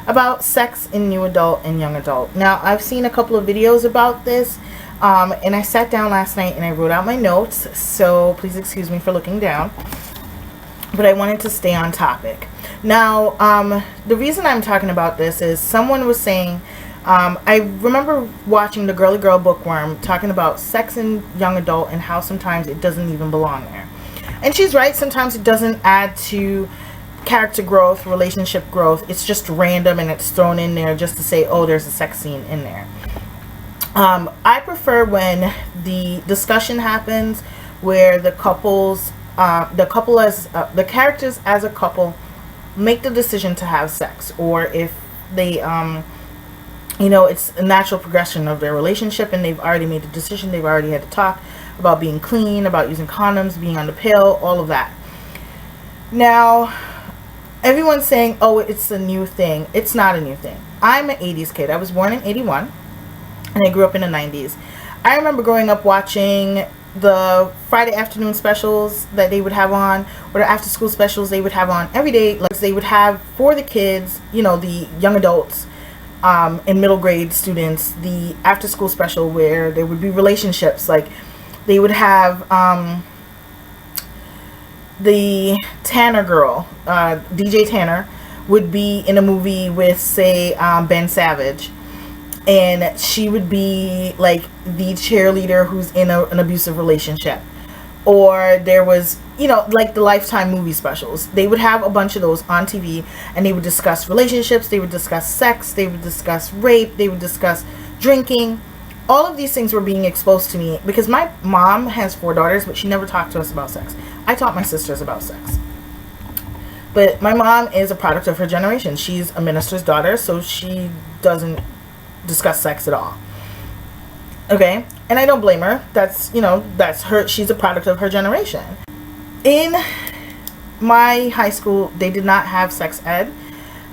about sex in new adult and young adult. Now, I've seen a couple of videos about this, and I sat down last night and I wrote out my notes, so please excuse me for looking down, but I wanted to stay on topic. Now, the reason I'm talking about this is someone was saying, I remember watching the GirlGirlBookworm talking about sex in young adult and how sometimes it doesn't even belong there. And she's right, sometimes it doesn't add to character growth, relationship growth. It's just random and it's thrown in there just to say, oh, there's a sex scene in there. I prefer when the discussion happens where the characters as a couple make the decision to have sex, or if they it's a natural progression of their relationship and they've already made the decision, they've already had to talk about being clean, about using condoms, being on the pill, all of that. Now, everyone's saying, oh, it's a new thing. It's not a new thing. I'm an 80s kid. I was born in 81 and I grew up in the 90s. I remember growing up watching the Friday afternoon specials that they would have on, or the after school specials they would have on every day. Like they would have for the kids, the young adults, and middle grade students, the after school special where there would be relationships. Like they would have the Tanner girl, DJ Tanner, would be in a movie with, say, Ben Savage, and she would be like the cheerleader who's in an abusive relationship. Or there was, like the Lifetime movie specials. They would have a bunch of those on TV, and they would discuss relationships, they would discuss sex, they would discuss rape, they would discuss drinking. All of these things were being exposed to me because my mom has 4 daughters, but she never talked to us about sex. I taught my sisters about sex. But my mom is a product of her generation. She's a minister's daughter, so she doesn't discuss sex at all. Okay? And I don't blame her. That's her. She's a product of her generation. In my high school, they did not have sex ed.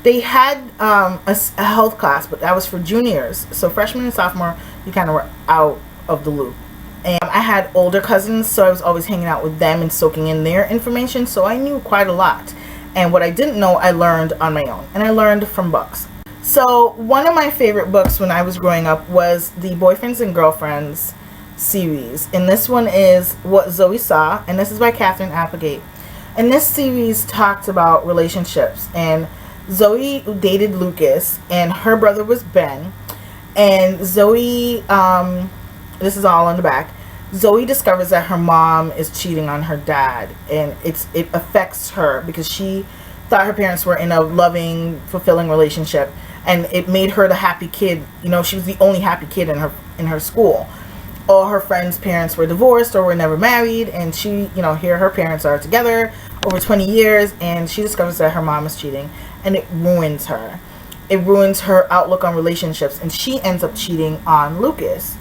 They had a health class, but that was for juniors. So freshman and sophomore, you kind of were out of the loop. And I had older cousins, so I was always hanging out with them and soaking in their information. So I knew quite a lot. And what I didn't know, I learned on my own. And I learned from books. So one of my favorite books when I was growing up was the Boyfriends and Girlfriends series. And this one is What Zoe Saw. And this is by Katherine Applegate. And this series talked about relationships. And Zoe dated Lucas. And her brother was Ben. And Zoe, this is all on the back. Zoe discovers that her mom is cheating on her dad. And it affects her because she thought her parents were in a loving, fulfilling relationship. And it made her the happy kid. She was the only happy kid in her school. All her friends' parents were divorced or were never married, and she, here her parents are together over 20 years, and she discovers that her mom is cheating, and it ruins her. It ruins her outlook on relationships, and she ends up cheating on Lucas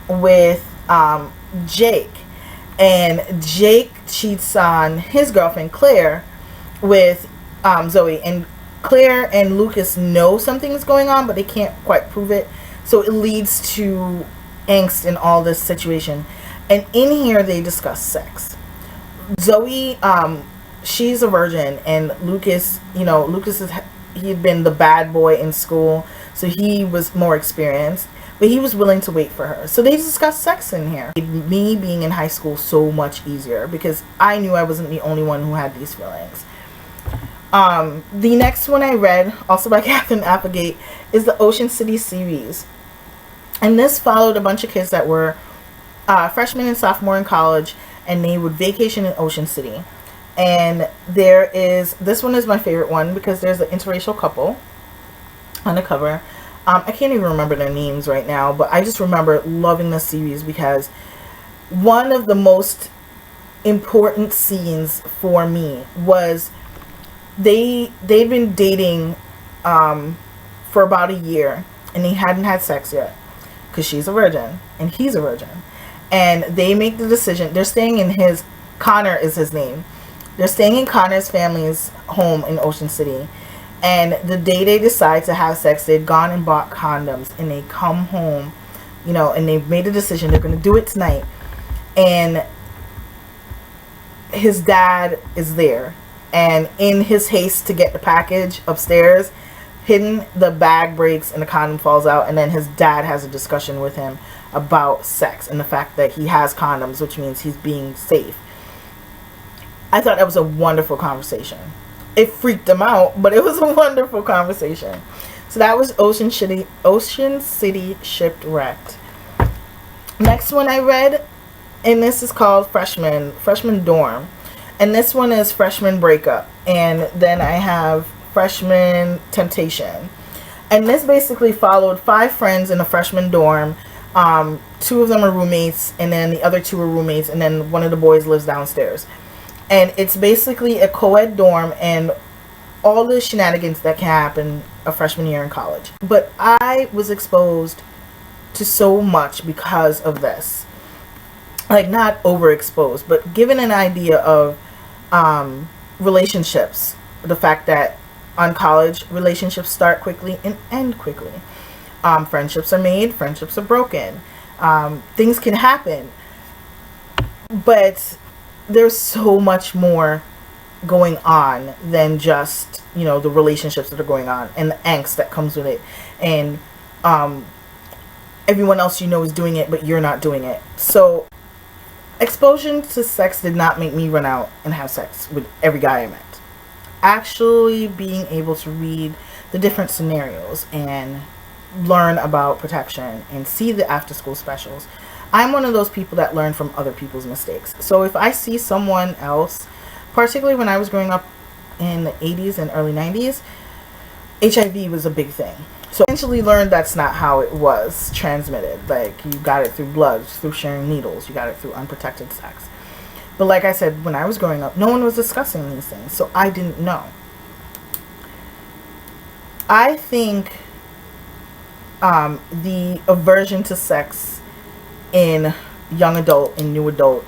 with Jake, and Jake cheats on his girlfriend Claire with Zoe, and Claire and Lucas know something is going on, but they can't quite prove it. So it leads to angst in all this situation. And in here, they discuss sex. Zoe, she's a virgin, and Lucas, Lucas he had been the bad boy in school, so he was more experienced, but he was willing to wait for her. So they discuss sex in here. It made me being in high school so much easier because I knew I wasn't the only one who had these feelings. The next one I read, also by Katherine Applegate, is the Ocean City series. And this followed a bunch of kids that were freshmen and sophomore in college, and they would vacation in Ocean City. And this one is my favorite one because there's an interracial couple on the cover. I can't even remember their names right now, but I just remember loving this series because one of the most important scenes for me was they'd been dating for about a year, and they hadn't had sex yet because she's a virgin and he's a virgin. And they make the decision. They're staying in Connor is his name. They're staying in Connor's family's home in Ocean City. And the day they decide to have sex, they'd gone and bought condoms, and they come home, and they've made a decision. They're going to do it tonight. And his dad is there. and in his haste to get the package upstairs, the bag breaks and the condom falls out, and then his dad has a discussion with him about sex and the fact that he has condoms, which means he's being safe. I thought that was a wonderful conversation. It freaked him out, but it was a wonderful conversation. So that was Ocean City Shipwrecked. Next one I read, and this is called Freshman Dorm. And this one is Freshman Breakup. And then I have Freshman Temptation. And this basically followed 5 friends in a freshman dorm. 2 of them are roommates, and then the other 2 are roommates, and then one of the boys lives downstairs. And it's basically a co-ed dorm and all the shenanigans that can happen a freshman year in college. But I was exposed to so much because of this. Like, not overexposed, but given an idea of relationships. The fact that on college, relationships start quickly and end quickly. Friendships are made, friendships are broken. Things can happen. But there's so much more going on than just, the relationships that are going on and the angst that comes with it. And everyone else is doing it, but you're not doing it. So exposure to sex did not make me run out and have sex with every guy I met. Actually being able to read the different scenarios and learn about protection and see the after school specials. I'm one of those people that learn from other people's mistakes. So if I see someone else, particularly when I was growing up in the 80s and early 90s, HIV was a big thing. So I eventually learned that's not how it was transmitted. Like, you got it through blood, through sharing needles, you got it through unprotected sex. But like I said, when I was growing up, no one was discussing these things, so I didn't know. I think the aversion to sex in young adult and new adult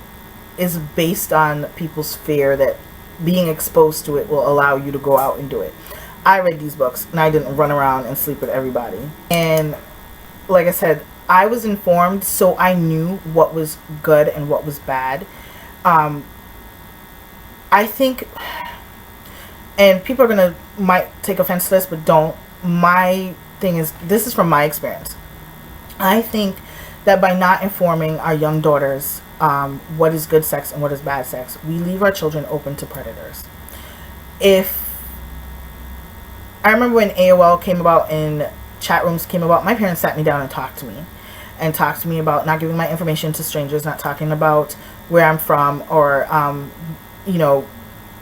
is based on people's fear that being exposed to it will allow you to go out and do it. I read these books and I didn't run around and sleep with everybody. And like I said, I was informed, so I knew what was good and what was bad. I think, and people are might take offense to this, but don't. My thing is, this is from my experience. I think that by not informing our young daughters what is good sex and what is bad sex, we leave our children open to predators. I remember when AOL came about and chat rooms came about, my parents sat me down and talked to me about not giving my information to strangers, not talking about where I'm from, or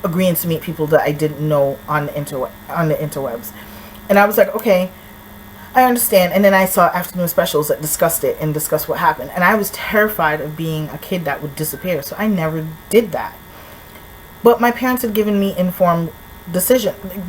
agreeing to meet people that I didn't know on the interwebs. And I was like, okay, I understand. And then I saw afternoon specials that discussed it and discussed what happened. And I was terrified of being a kid that would disappear. So I never did that. But my parents had given me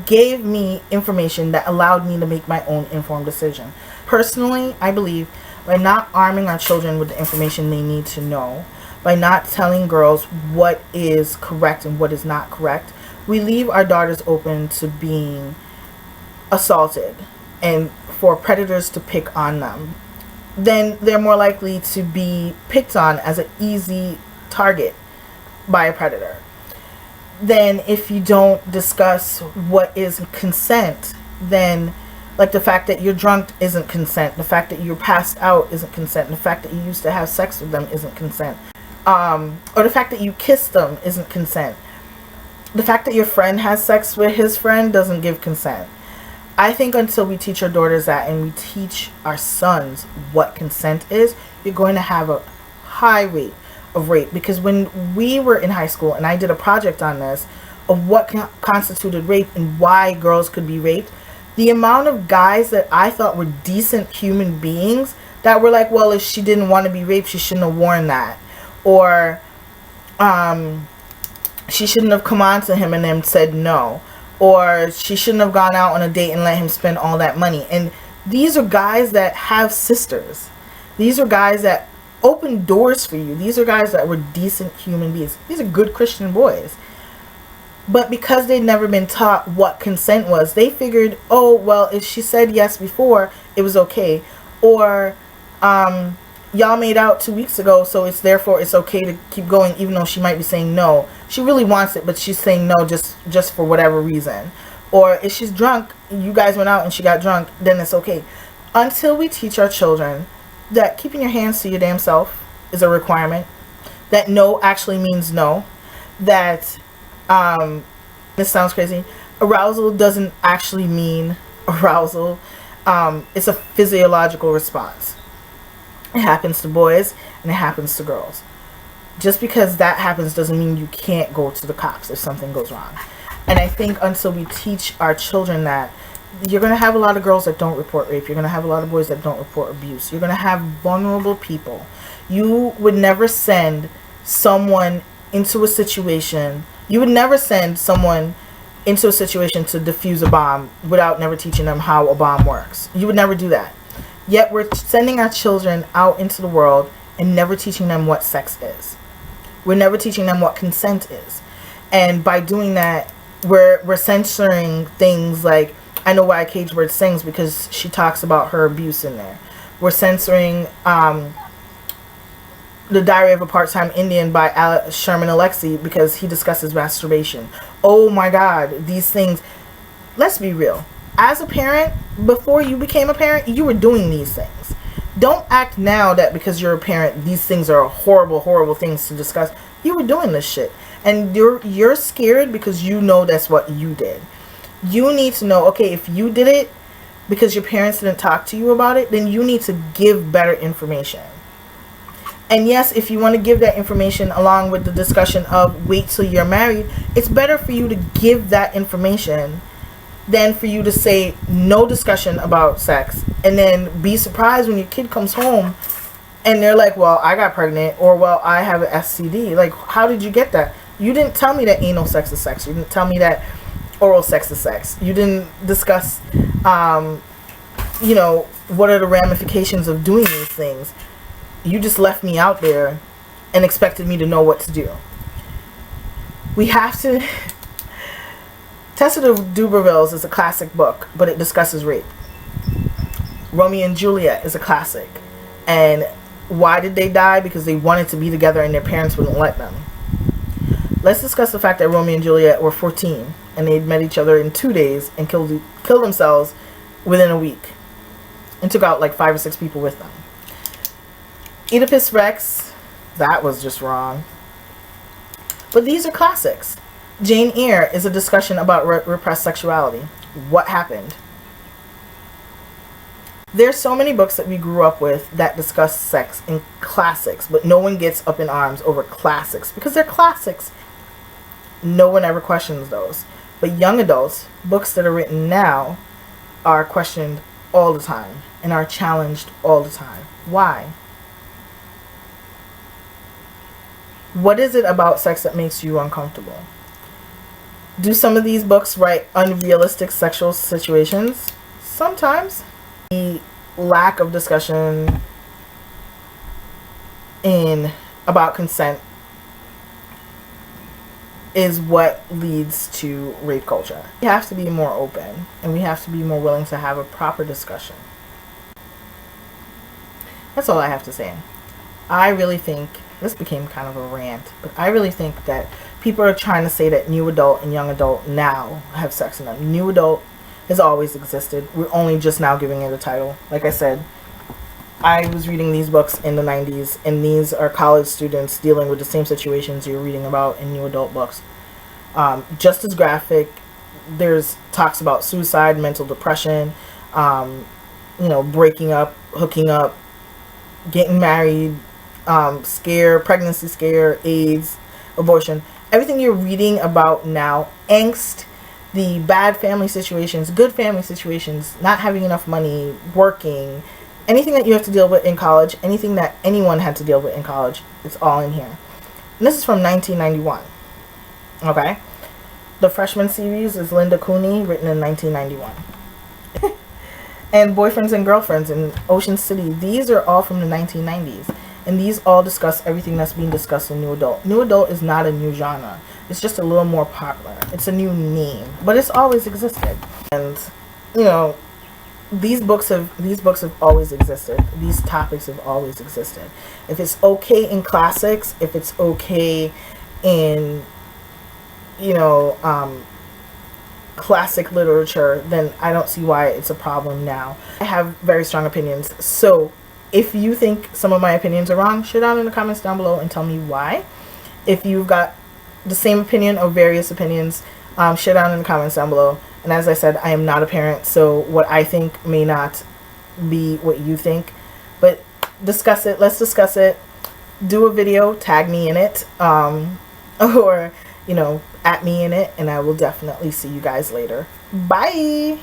gave me information that allowed me to make my own informed decision. Personally, I believe by not arming our children with the information they need to know, by not telling girls what is correct and what is not correct, we leave our daughters open to being assaulted and for predators to pick on them. Then they're more likely to be picked on as an easy target by a predator. Then if you don't discuss what is consent, then like the fact that you're drunk isn't consent, the fact that you're passed out isn't consent, the fact that you used to have sex with them isn't consent, or the fact that you kissed them isn't consent. The fact that your friend has sex with his friend doesn't give consent. I think until we teach our daughters that and we teach our sons what consent is, you're going to have a high rate of rape. Because when we were in high school and I did a project on this of what constituted rape and why girls could be raped, the amount of guys that I thought were decent human beings that were like, well, if she didn't want to be raped, she shouldn't have worn that, or she shouldn't have come on to him and then said no, or she shouldn't have gone out on a date and let him spend all that money. And these are guys that have sisters. These are guys that open doors for you. These are guys that were decent human beings. These are good Christian boys. But because they'd never been taught what consent was, they figured, oh, well, if she said yes before, it was okay. Or, y'all made out 2 weeks ago, so it's okay to keep going, even though she might be saying no. she really wants it, but she's saying no just for whatever reason. Or if she's drunk, you guys went out and she got drunk, then it's okay. Until we teach our children that keeping your hands to your damn self is a requirement, that no actually means no, that this sounds crazy, arousal doesn't actually mean arousal. It's a physiological response. It happens to boys and it happens to girls. Just because that happens doesn't mean you can't go to the cops if something goes wrong. And I think until we teach our children that, you're going to have a lot of girls that don't report rape. You're going to have a lot of boys that don't report abuse. You're going to have vulnerable people. You would never send someone into a situation. You would never send someone into a situation to defuse a bomb without never teaching them how a bomb works. You would never do that. Yet we're sending our children out into the world and never teaching them what sex is. We're never teaching them what consent is. And by doing that, we're censoring things like, I know why Cage Bird sings, because she talks about her abuse in there. We're censoring The Diary of a Part-Time Indian by Sherman Alexie because he discusses masturbation. Oh my God, these things. Let's be real. As a parent, before you became a parent, you were doing these things. Don't act now that because you're a parent, these things are horrible, horrible things to discuss. You were doing this shit. And you're scared because you know that's what you did. You need to know, okay, if you did it because your parents didn't talk to you about it, then you need to give better information. And yes, if you want to give that information along with the discussion of wait till you're married, it's better for you to give that information than for you to say no discussion about sex and then be surprised when your kid comes home and they're like, well, I got pregnant, or well, I have an STD. Like, how did you get that? You didn't tell me that anal sex is sex. You didn't tell me that oral sex is sex. You didn't discuss, you know, what are the ramifications of doing these things. You just left me out there and expected me to know what to do. We have to... Tessa de Dubervilles is a classic book, but it discusses rape. Romeo and Juliet is a classic. And why did they die? Because they wanted to be together and their parents wouldn't let them. Let's discuss the fact that Romeo and Juliet were 14 and they'd met each other in 2 days and killed themselves within a week and took out like 5 or 6 people with them. Oedipus Rex, that was just wrong. But these are classics. Jane Eyre is a discussion about repressed sexuality. What happened? There's so many books that we grew up with that discuss sex in classics, but no one gets up in arms over classics because they're classics. No one ever questions those. But young adults, books that are written now, are questioned all the time and are challenged all the time. Why? What is it about sex that makes you uncomfortable? Do some of these books write unrealistic sexual situations? Sometimes. The lack of discussion about consent is what leads to rape culture. We have to be more open and we have to be more willing to have a proper discussion. That's all I have to say. I really think, this became kind of a rant, but I really think that people are trying to say that new adult and young adult now have sex in them. New adult has always existed. We're only just now giving it a title. Like I said, I was reading these books in the 90s, and these are college students dealing with the same situations you're reading about in new adult books. Just as graphic. There's talks about suicide, mental depression, you know, breaking up, hooking up, getting married, scare, pregnancy scare, AIDS, abortion. Everything you're reading about now, angst, the bad family situations, good family situations, not having enough money, working, anything that you have to deal with in college, anything that anyone had to deal with in college, it's all in here. And this is from 1991. Okay? The freshman series is Linda Cooney, written in 1991. And Boyfriends and Girlfriends in Ocean City, these are all from the 1990s. And these all discuss everything that's being discussed in New Adult. New Adult is not a new genre. It's just a little more popular. It's a new name. But it's always existed. And, you know, these books have always existed. These topics have always existed. If it's okay in classics, if it's okay in you know, classic literature, then I don't see why it's a problem now. I have very strong opinions. So if you think some of my opinions are wrong, share down in the comments down below and tell me why. If you've got the same opinion or various opinions, share down in the comments down below. And as I said, I am not a parent, so what I think may not be what you think. But discuss it. Let's discuss it. Do a video, tag me in it, or, you know, at me in it, and I will definitely see you guys later. Bye!